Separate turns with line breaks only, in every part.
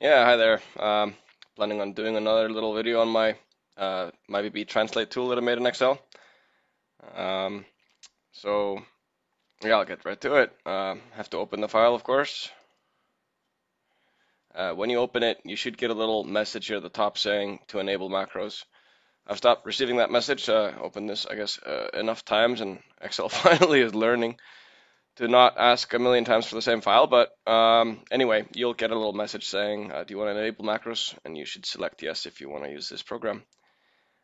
Yeah, hi there. Planning on doing another little video on my MyVB translate tool that I made in Excel. Um, so yeah, I'll get right to it. Have to open the file, of course. When you open it, you should get a little message here at the top saying to enable macros. I've stopped receiving that message. Opened this, I guess, enough times, and Excel finally is learning to not ask a million times for the same file. But anyway, you'll get a little message saying, do you want to enable macros? And you should select yes if you want to use this program.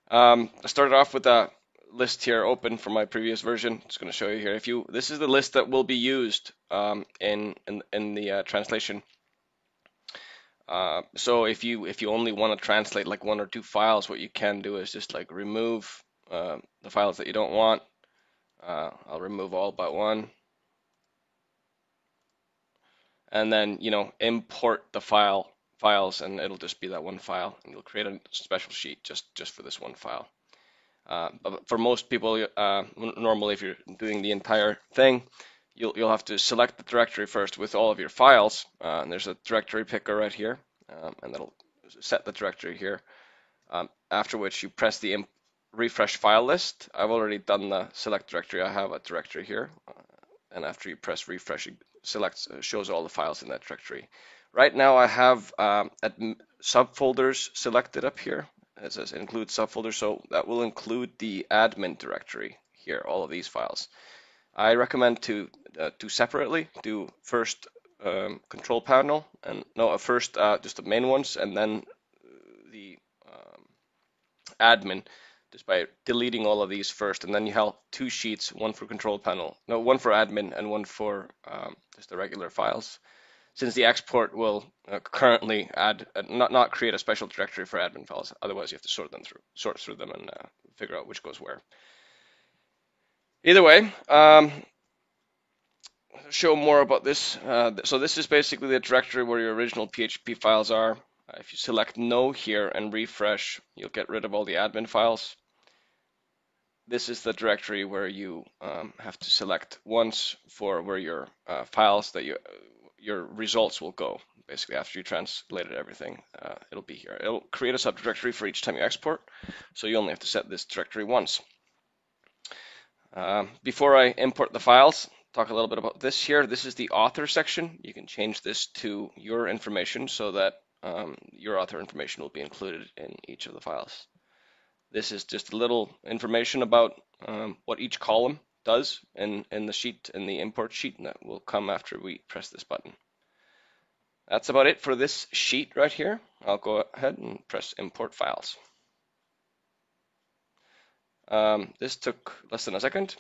I started off with a list here open from my previous version. It's going to show you here. This is the list that will be used in the translation. So if you only want to translate like one or two files, what you can do is just like remove the files that you don't want. I'll remove all but one, and then import the files, and it'll just be that one file, and you'll create a special sheet just for this one file. But for most people, normally if you're doing the entire thing, you'll have to select the directory first with all of your files. And there's a directory picker right here, and that'll set the directory here. After which you press the refresh file list. I've already done the select directory. I have a directory here, and after you press refresh, it shows all the files in that directory. Right now, I have subfolders selected up here. It says include subfolder, so that will include the admin directory here, all of these files. I recommend to do separately. Do first control panel, and no, first just the main ones, and then the admin, just by deleting all of these first, and then you have two sheets, one for control panel, no, one for admin and one for just the regular files. Since the export will currently not create a special directory for admin files, otherwise you have to sort through them and figure out which goes where. Either way, show more about this. So this is basically the directory where your original PHP files are. If you select no here and refresh, you'll get rid of all the admin files. This is the directory where you have to select once for where your files that your results will go. Basically, after you translated everything, it'll be here. It'll create a subdirectory for each time you export, so you only have to set this directory once. Before I import the files, talk a little bit about this here. This is the author section. You can change this to your information so that your author information will be included in each of the files. This is just a little information about what each column does in the sheet, in the import sheet, and that will come after we press this button. That's about it for this sheet right here. I'll go ahead and press import files. This took less than a second.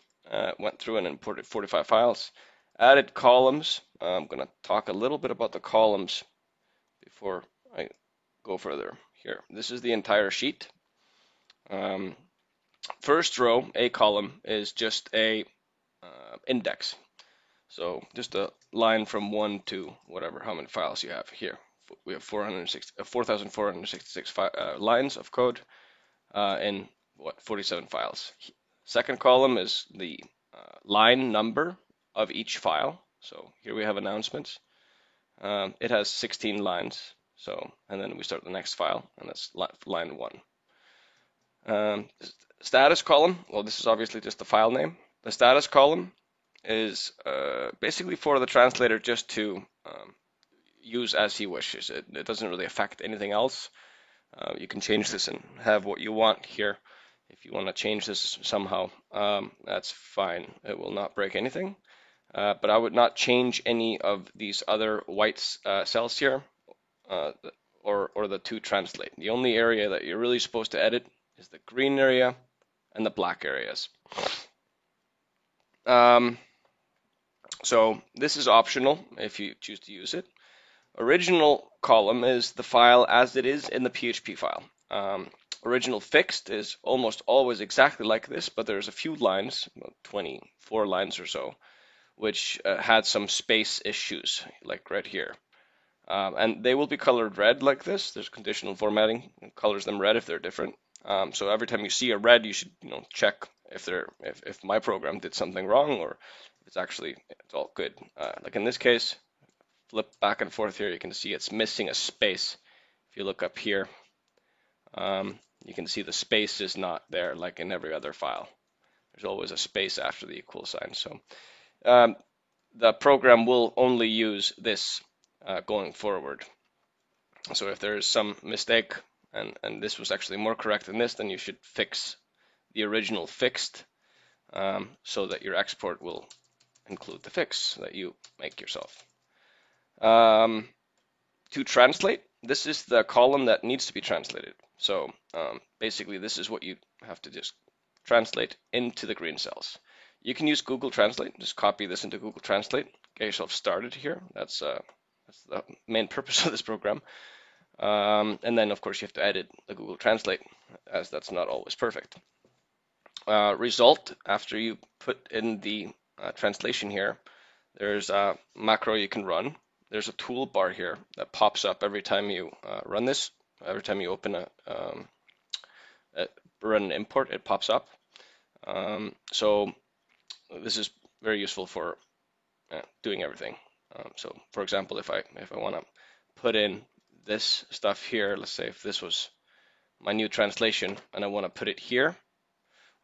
Went through and imported 45 files. Added columns. I'm going to talk a little bit about the columns before I go further here. This is the entire sheet. First row, a column, is just a index. So just a line from 1 to whatever, how many files you have here. We have 4,466 lines of code in 47 files. Second column is the line number of each file. So here we have announcements. It has 16 lines. So, and then we start the next file, and that's line 1. Status column, well, this is obviously just the file name. The status column is basically for the translator just to use as he wishes. It doesn't really affect anything else. You can change this and have what you want here. If you want to change this somehow, that's fine. It will not break anything. But I would not change any of these other white cells here or the to translate. The only area that you're really supposed to edit is the green area and the black areas. So this is optional if you choose to use it. Original column is the file as it is in the PHP file. Original fixed is almost always exactly like this, but there's a few lines, about 24 lines or so, which had some space issues, like right here. And they will be colored red like this. There's conditional formatting that colors them red if they're different. So every time you see a red, you should check if my program did something wrong or if it's all good. Like in this case, flip back and forth here, you can see it's missing a space. If you look up here, you can see the space is not there like in every other file. There's always a space after the equal sign. So the program will only use this going forward. So if there's some mistake, and this was actually more correct than this, then you should fix the original fixed so that your export will include the fix that you make yourself. To translate, this is the column that needs to be translated. So basically this is what you have to just translate into the green cells. You can use Google Translate, just copy this into Google Translate, get yourself started here. That's the main purpose of this program. And then of course you have to edit the Google Translate, as that's not always perfect. Result, after you put in the translation here, there's a macro you can run. There's a toolbar here that pops up every time you run this. Every time you open run an import, it pops up. So this is very useful for doing everything. So for example, if I want to put in this stuff here, let's say if this was my new translation and I want to put it here,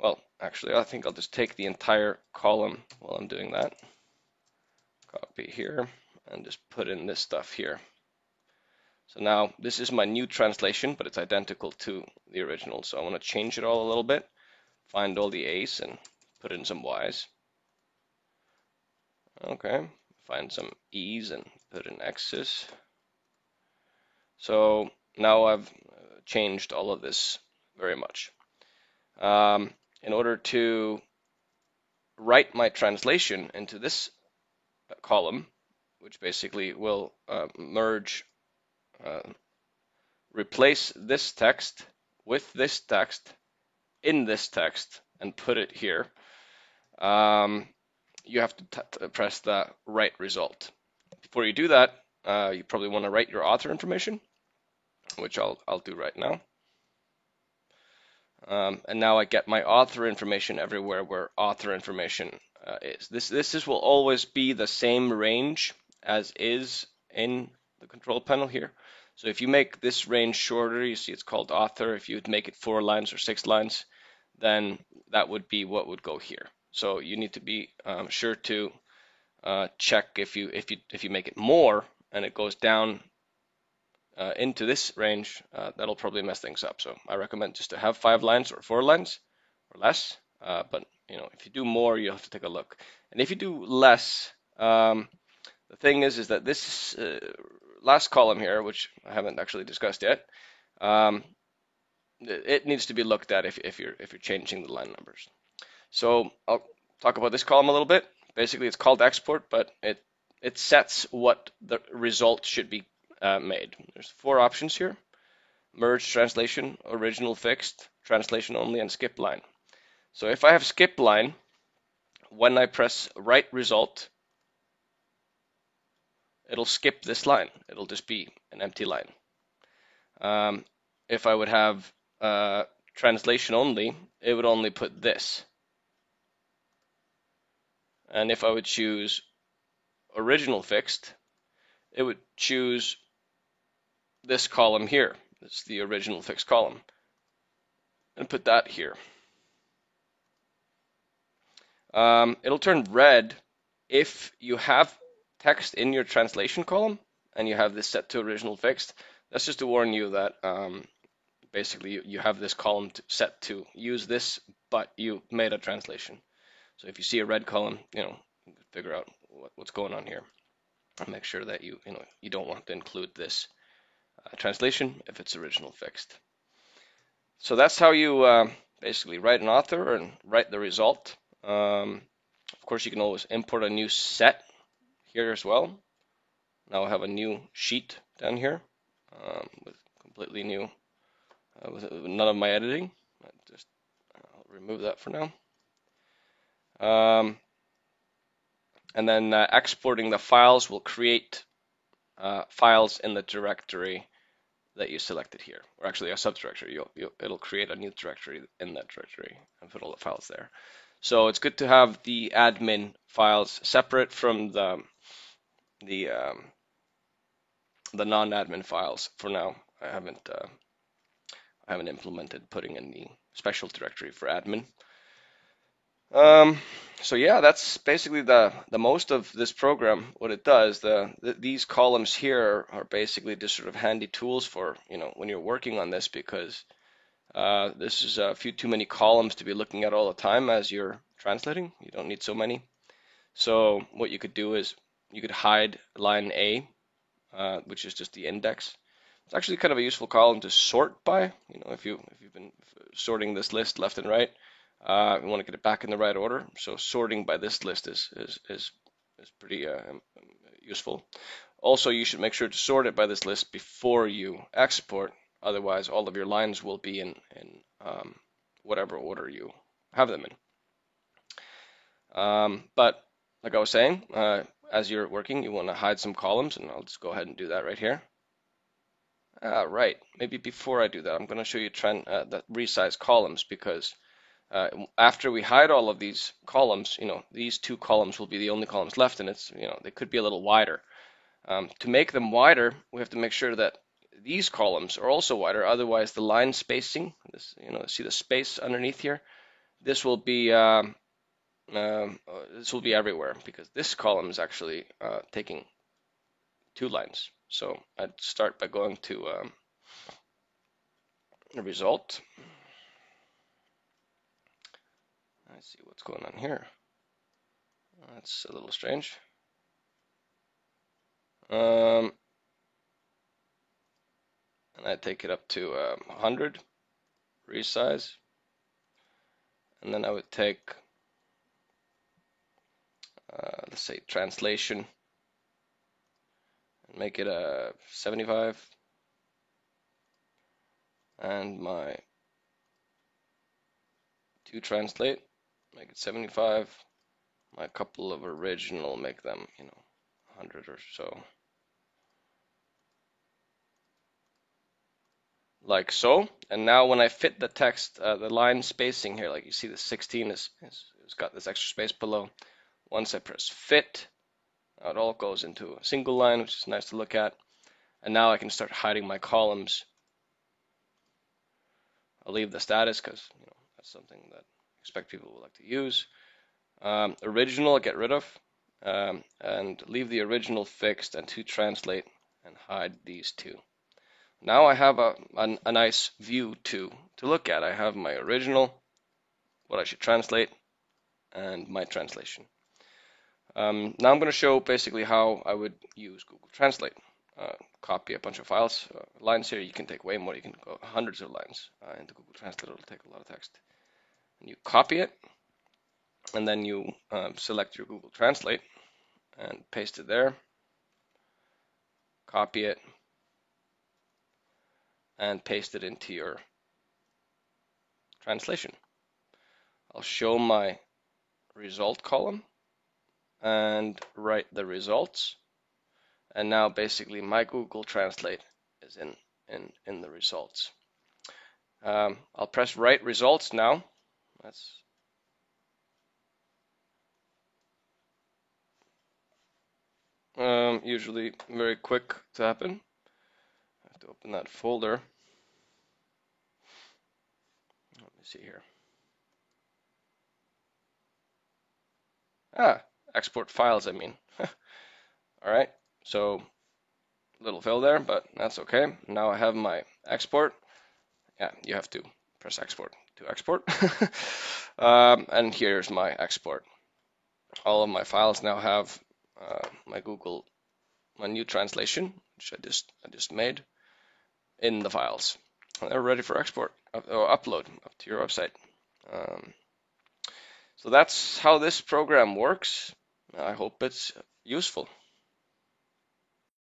well, actually, I think I'll just take the entire column while I'm doing that. Copy here and just put in this stuff here. So now this is my new translation, but it's identical to the original. So I want to change it all a little bit, find all the A's and put in some Y's. Okay, find some E's and put in X's. So now I've changed all of this very much. In order to write my translation into this column, which basically will replace this text with this text in this text and put it here, you have to press the write result. Before you do that, you probably want to write your author information, which I'll do right now. And now I get my author information everywhere where author information is. This will always be the same range as is in the control panel here. So if you make this range shorter, you see it's called author. If you would make it 4 lines or 6 lines, then that would be what would go here. So you need to be sure to check if you make it more and it goes down into this range, that'll probably mess things up. So I recommend just to have 5 lines or 4 lines or less. But if you do more, you'll have to take a look. And if you do less, the thing is that this last column here, which I haven't actually discussed yet, it needs to be looked at if you're changing the line numbers. So I'll talk about this column a little bit. Basically, it's called export, but it sets what the result should be made. There's 4 options here: merge translation, original fixed, translation only, and skip line. So if I have skip line, when I press write result, it'll skip this line. It'll just be an empty line. If I would have translation only, it would only put this. And if I would choose original fixed, it would choose this column here. It's the original fixed column, and put that here. It'll turn red if you have text in your translation column and you have this set to original fixed. That's just to warn you that basically you have this column set to use this, but you made a translation. So if you see a red column, figure out what's going on here. Make sure that you don't want to include this translation if it's original fixed. So that's how you basically write an author and write the result. Of course, you can always import a new set here as well. Now I have a new sheet down here with completely new, with none of my editing. I'll remove that for now. And then exporting the files will create files in the directory that you selected here, or actually a subdirectory. It'll create a new directory in that directory and put all the files there. So it's good to have the admin files separate from the the non-admin files for now. I haven't implemented putting in the special directory for admin. Um, so yeah, that's basically the most of this program. What it does, these columns here are basically just sort of handy tools for, when you're working on this, because this is a few too many columns to be looking at all the time as you're translating. You don't need so many. So what you could do is you could hide line A, which is just the index. It's actually kind of a useful column to sort by. If you've been sorting this list left and right, you want to get it back in the right order. So sorting by this list is pretty useful. Also, you should make sure to sort it by this list before you export. Otherwise, all of your lines will be in whatever order you have them in. But like I was saying, as you're working, you want to hide some columns, and I'll just go ahead and do that right here. Right. Maybe before I do that, I'm going to show you the resize columns, because after we hide all of these columns, these two columns will be the only columns left, and they could be a little wider. To make them wider, we have to make sure that these columns are also wider. Otherwise, the line spacing, see the space underneath here, this will be everywhere, because this column is actually taking 2 lines. So I'd start by going to the result. Let's see what's going on here. That's a little strange. And I take it up to 100, resize, and then I would take, let's say, translation, and make it a 75, and my to translate, make it 75. My couple of original, make them 100 or so, like so. And now when I fit the text, the line spacing here, like you see the 16 it's got this extra space below. Once I press fit, it all goes into a single line, which is nice to look at. And now I can start hiding my columns. I'll leave the status because that's something that I expect people will like to use. Original, get rid of, and leave the original fixed, and to translate, and hide these two. Now I have a nice view to look at. I have my original, what I should translate, and my translation. Now I'm going to show basically how I would use Google Translate. Copy a bunch of files, lines here. You can take way more. You can go hundreds of lines into Google Translate. It'll take a lot of text. And you copy it, and then you select your Google Translate and paste it there. Copy it and paste it into your translation. I'll show my result column and write the results. And now basically my Google Translate is in the results. I'll press write results now. That's usually very quick to happen. I have to open that folder. Let me see here. Export files, I mean. All right, so little fail there, but that's okay. Now I have my export. Yeah, you have to press export to export. And here's my export. All of my files now have my new translation, which I just made, in the files. And they're ready for export or upload up to your website. So that's how this program works. I hope it's useful.